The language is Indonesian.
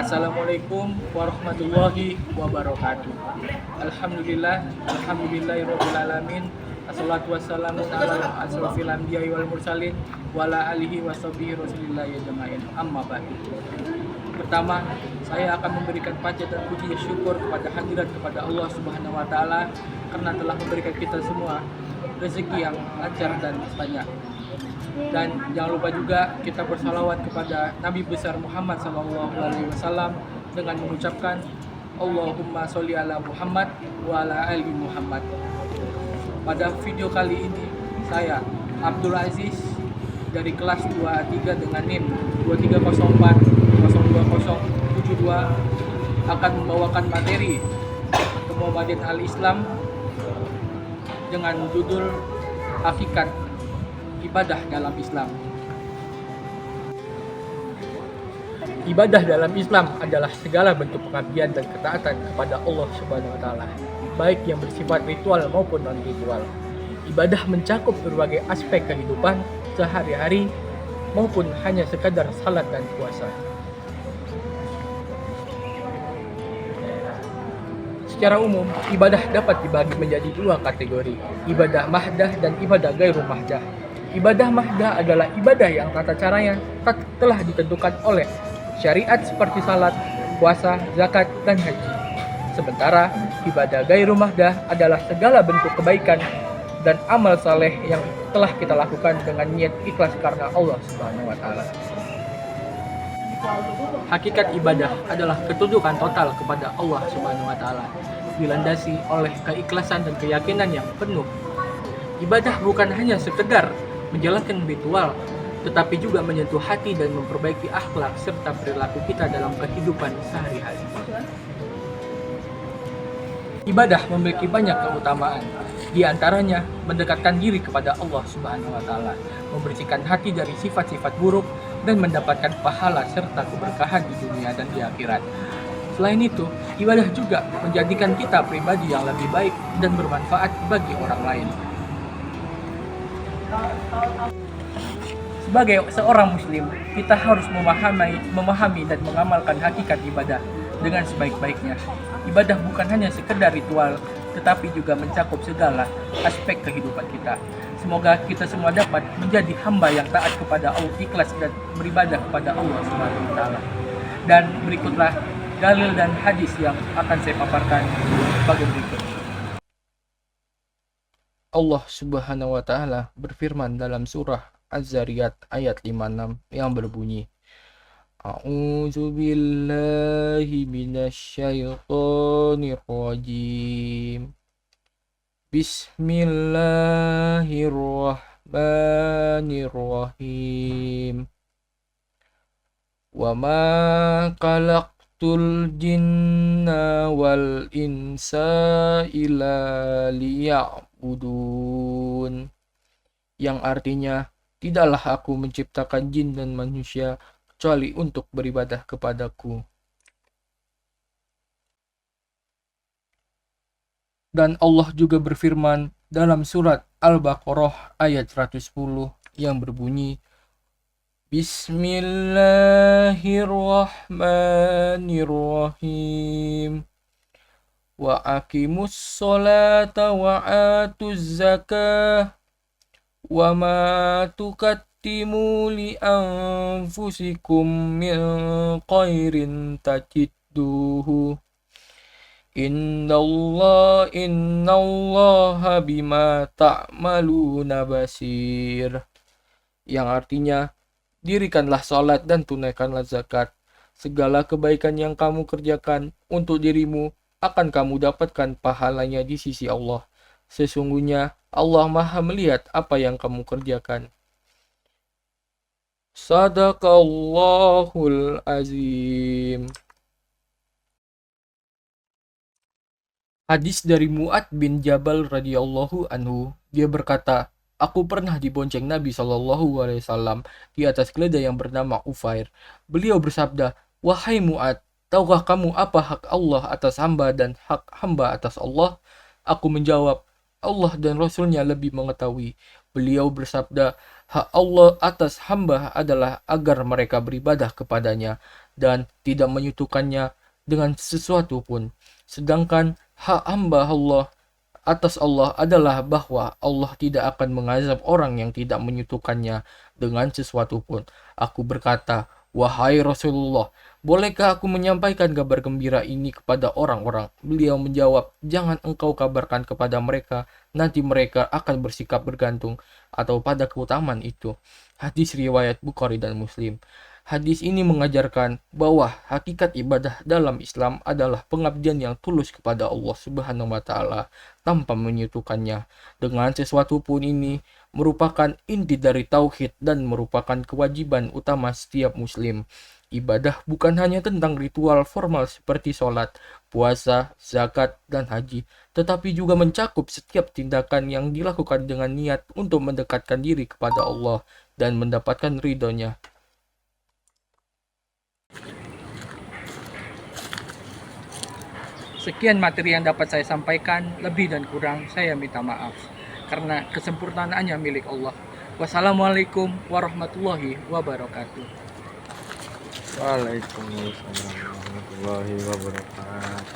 Assalamualaikum warahmatullahi wabarakatuh. Alhamdulillahirobbilalamin. Assalatu wassalamu ala asrofil anbiya'i wal mursalin wala alihi washabihi rasulillahi ajma'in. Amma ba'du. Pertama, saya akan memberikan pajak dan puji syukur kepada hadirat kepada Allah Subhanahu wa taala karena telah memberikan kita semua rezeki yang lancar dan banyak. Dan jangan lupa juga kita bersalawat kepada Nabi besar Muhammad SAW dengan mengucapkan Allahumma sholli ala Muhammad wa ala ali Muhammad. Pada video kali ini saya Abdul Aziz dari kelas 23 dengan NIM 2304-02072 akan membawakan materi Muhammadiyah al-Islam dengan judul Hakikat Ibadah dalam Islam. Ibadah dalam Islam adalah segala bentuk pengabdian dan ketaatan kepada Allah Subhanahu wa taala, baik yang bersifat ritual maupun non-ritual. Ibadah mencakup berbagai aspek kehidupan sehari-hari maupun hanya sekadar salat dan puasa. Secara umum, ibadah dapat dibagi menjadi dua kategori, ibadah mahdah dan ibadah gairu mahdah. Ibadah mahdah adalah ibadah yang tata caranya telah ditentukan oleh syariat seperti salat, puasa, zakat, dan haji. Sementara ibadah gairu mahdah adalah segala bentuk kebaikan dan amal saleh yang telah kita lakukan dengan niat ikhlas karena Allah Subhanahu wa taala. Hakikat ibadah adalah ketundukan total kepada Allah Subhanahu wa taala, dilandasi oleh keikhlasan dan keyakinan yang penuh. Ibadah bukan hanya sekedar menjalankan ritual, tetapi juga menyentuh hati dan memperbaiki akhlak serta perilaku kita dalam kehidupan sehari-hari. Ibadah memiliki banyak keutamaan, di antaranya mendekatkan diri kepada Allah Subhanahu wa taala, membersihkan hati dari sifat-sifat buruk dan mendapatkan pahala serta keberkahan di dunia dan di akhirat. Selain itu, ibadah juga menjadikan kita pribadi yang lebih baik dan bermanfaat bagi orang lain. Sebagai seorang muslim, kita harus memahami dan mengamalkan hakikat ibadah dengan sebaik-baiknya. Ibadah bukan hanya sekedar ritual, tetapi juga mencakup segala aspek kehidupan kita. Semoga kita semua dapat menjadi hamba yang taat kepada Allah, ikhlas dan beribadah kepada Allah Subhanahu wa taala. Dan berikutlah dalil dan hadis yang akan saya paparkan sebagai berikut. Allah Subhanahu wa taala berfirman dalam surah Az-Zariyat ayat 56 yang berbunyi, A'udzu billahi minasyaitonir rajim. Bismillahirrahmanirrahim. Wa ma khalaqtul jinna wal insa illa liya'budun. Yang artinya, tidaklah aku menciptakan jin dan manusia kecuali untuk beribadah kepadaku. Dan Allah juga berfirman dalam surat Al-Baqarah ayat 110 yang berbunyi, Bismillahirrahmanirrahim. Wa aqimus sholata wa atuz zakah wa ma tuqaddimu li anfusikum min khairin tajidduhu innallaha bima ta'maluna basir. Yang artinya, dirikanlah salat dan tunaikanlah zakat. Segala kebaikan yang kamu kerjakan untuk dirimu akan kamu dapatkan pahalanya di sisi Allah. Sesungguhnya Allah Maha melihat apa yang kamu kerjakan. Sadaqallahul azim. Hadis dari Mu'ad bin Jabal radhiyallahu anhu, dia berkata, aku pernah dibonceng Nabi SAW di atas keledai yang bernama Ufair. Beliau bersabda, wahai Mu'ad, tahukah kamu apa hak Allah atas hamba dan hak hamba atas Allah? Aku menjawab, Allah dan Rasulnya lebih mengetahui. Beliau bersabda, Hak Allah atas hamba adalah agar mereka beribadah kepadanya dan tidak menyekutukannya dengan sesuatu pun. Sedangkan hak hamba Allah atas Allah adalah bahwa Allah tidak akan mengazab orang yang tidak menyekutukannya dengan sesuatu pun. Aku berkata, wahai Rasulullah, bolehkah aku menyampaikan kabar gembira ini kepada orang-orang? Beliau menjawab, jangan engkau kabarkan kepada mereka, nanti mereka akan bersikap bergantung atau pada keutamaan itu. Hadis riwayat Bukhari dan Muslim. Hadis ini mengajarkan bahwa hakikat ibadah dalam Islam adalah pengabdian yang tulus kepada Allah Subhanahu wa taala tanpa menyekutukannya dengan sesuatu pun. Ini merupakan inti dari tauhid dan merupakan kewajiban utama setiap muslim. Ibadah bukan hanya tentang ritual formal seperti sholat, puasa, zakat, dan haji, tetapi juga mencakup setiap tindakan yang dilakukan dengan niat untuk mendekatkan diri kepada Allah dan mendapatkan ridhonya. Sekian materi yang dapat saya sampaikan, lebih dan kurang saya minta maaf karena kesempurnaannya milik Allah. Wassalamualaikum warahmatullahi wabarakatuh. Waalaikumsalam warahmatullahi wabarakatuh.